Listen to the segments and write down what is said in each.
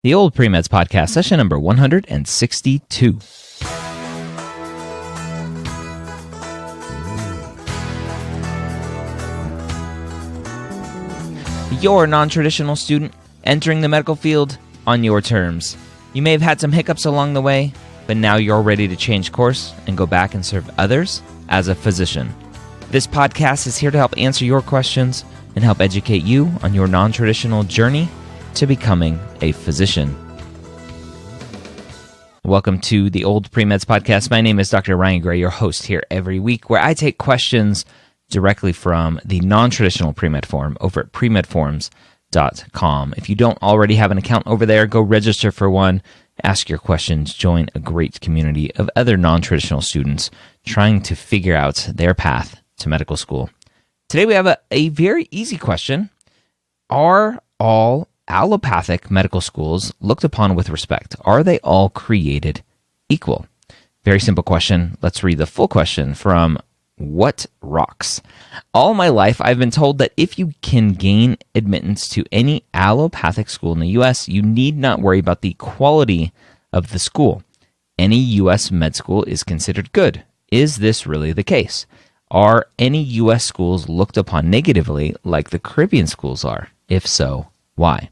The OldPreMeds podcast, session number 162. You're a non-traditional student entering the medical field on your terms. You may have had some hiccups along the way, but now you're ready to change course and go back and serve others as a physician. This podcast is here to help answer your questions and help educate you on your non-traditional journey to becoming a physician. Welcome to the OldPreMeds podcast. My name is Dr. Ryan Gray, your host here every week, where I take questions directly from the non-traditional pre-med forum over at premedforums.com. If you don't already have an account over there, go register for one, ask your questions, join a great community of other non-traditional students trying to figure out their path to medical school. Today we have a very easy question. Are all allopathic medical schools looked upon with respect? Are they all created equal? Very simple question. Let's read the full question from What Rocks. All my life, I've been told that if you can gain admittance to any allopathic school in the U.S., you need not worry about the quality of the school. Any U.S. med school is considered good. Is this really the case? Are any U.S. schools looked upon negatively like the Caribbean schools are? If so, why?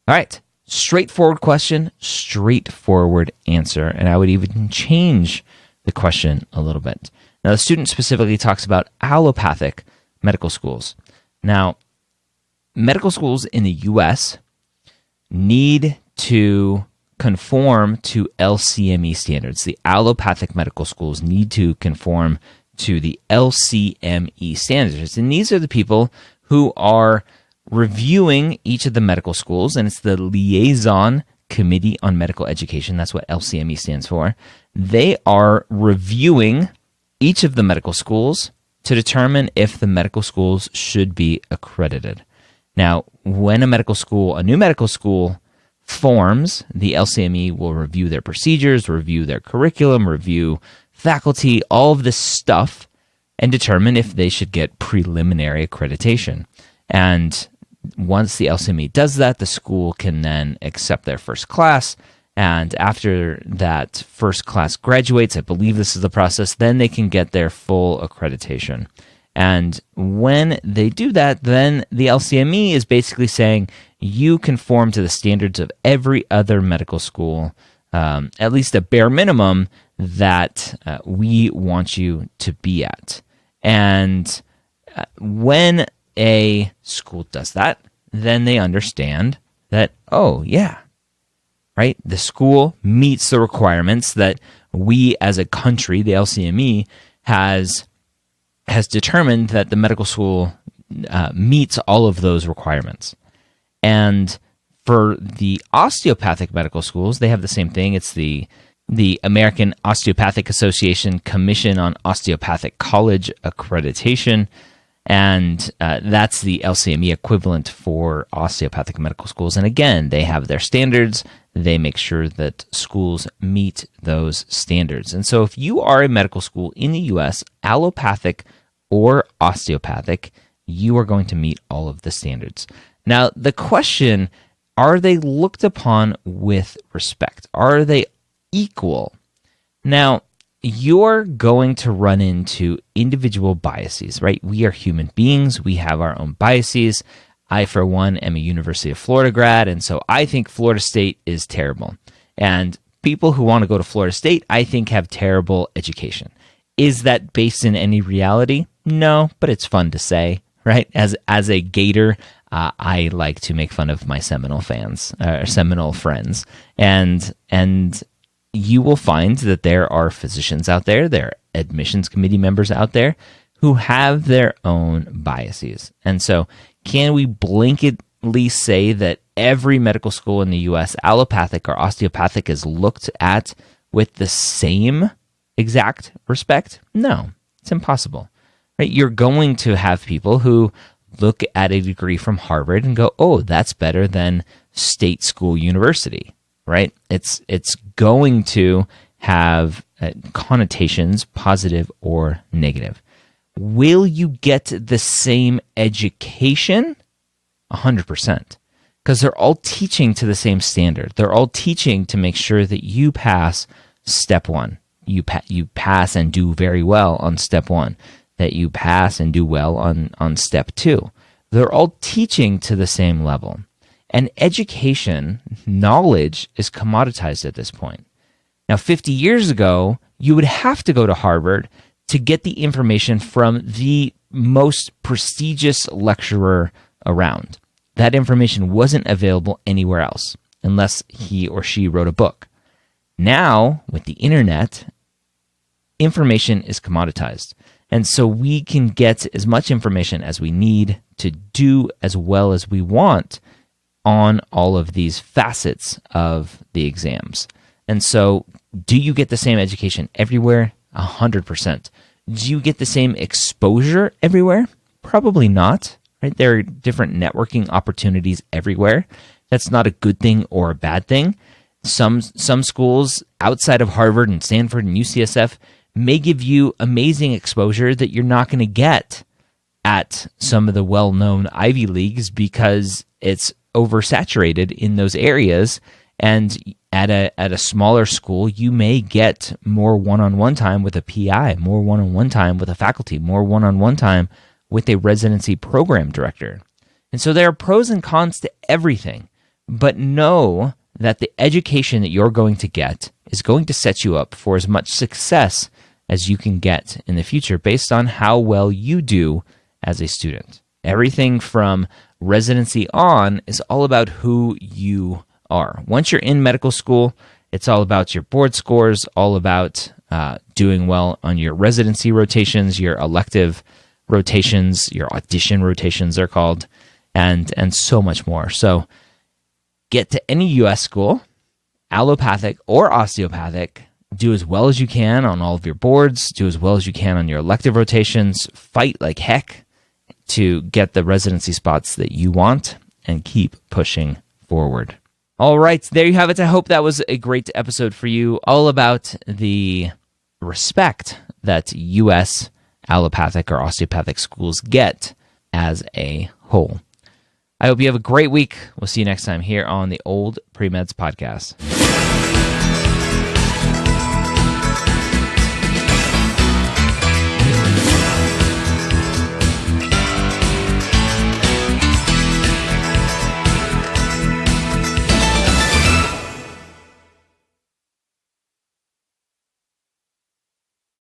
All right, straightforward question, straightforward answer, and I would even change the question a little bit. Now, the student specifically talks about allopathic medical schools. Now, medical schools in the U.S. need to conform to LCME standards. The allopathic medical schools need to conform to the LCME standards, and these are the people who are reviewing each of the medical schools, and it's the Liaison Committee on Medical Education. That's what LCME stands for. They are reviewing each of the medical schools to determine if the medical schools should be accredited. Now, when a new medical school forms, the LCME will review their procedures, review their curriculum, review faculty, all of this stuff, and determine if they should get preliminary accreditation. And once the LCME does that, the school can then accept their first class. And after that first class graduates, I believe this is the process, then they can get their full accreditation. And when they do that, then the LCME is basically saying you conform to the standards of every other medical school, at least a bare minimum that we want you to be at. And when a school does that, then they understand that, oh, yeah, right? The school meets the requirements that we as a country, the LCME, has determined that the medical school meets all of those requirements. And for the osteopathic medical schools, they have the same thing. It's the American Osteopathic Association Commission on Osteopathic College Accreditation, and that's the LCME equivalent for osteopathic medical schools. And again, they have their standards. They make sure that schools meet those standards. And so if you are a medical school in the U.S., allopathic or osteopathic, you are going to meet all of the standards. Now, the question, are they looked upon with respect? Are they equal? Now, you're going to run into individual biases, right? We are human beings. We have our own biases. I, for one, am a University of Florida grad, and so I think Florida State is terrible. And people who want to go to Florida State, I think, have terrible education. Is that based in any reality? No, but it's fun to say, right? As a Gator, I like to make fun of my Seminole fans, Seminole friends, and you will find that there are physicians out there, there are admissions committee members out there who have their own biases. And so can we blanketly say that every medical school in the U.S., allopathic or osteopathic, is looked at with the same exact respect? No, it's impossible. Right? You're going to have people who look at a degree from Harvard and go, oh, that's better than State School University. Right? It's going to have connotations, positive or negative. Will you get the same education? 100%. because they're all teaching to the same standard. They're all teaching to make sure that you pass step one. You pass and do very well on step one, that you pass and do well on step two. They're all teaching to the same level. And education, knowledge, is commoditized at this point. Now, 50 years ago, you would have to go to Harvard to get the information from the most prestigious lecturer around. That information wasn't available anywhere else unless he or she wrote a book. Now, with the internet, information is commoditized. And so we can get as much information as we need to do as well as we want on all of these facets of the exams. And so, do you get the same education everywhere? 100%. Do you get the same exposure everywhere? Probably not. Right? There are different networking opportunities everywhere. That's not a good thing or a bad thing. Some schools outside of Harvard and Stanford and UCSF may give you amazing exposure that you're not going to get at some of the well-known Ivy Leagues because it's oversaturated in those areas. And at a smaller school, you may get more one-on-one time with a PI, more one-on-one time with a faculty, more one-on-one time with a residency program director. And so there are pros and cons to everything, but know that the education that you're going to get is going to set you up for as much success as you can get in the future based on how well you do as a student. Everything from residency on is all about who you are. Once you're in medical school, it's all about your board scores, all about doing well on your residency rotations, your elective rotations, your audition rotations they're called, and so much more. So get to any U.S. school, allopathic or osteopathic, do as well as you can on all of your boards, do as well as you can on your elective rotations, fight like heck to get the residency spots that you want, and keep pushing forward. All right, there you have it. I hope that was a great episode for you, all about the respect that U.S. allopathic or osteopathic schools get as a whole. I hope you have a great week. We'll see you next time here on the Old Pre-Meds podcast.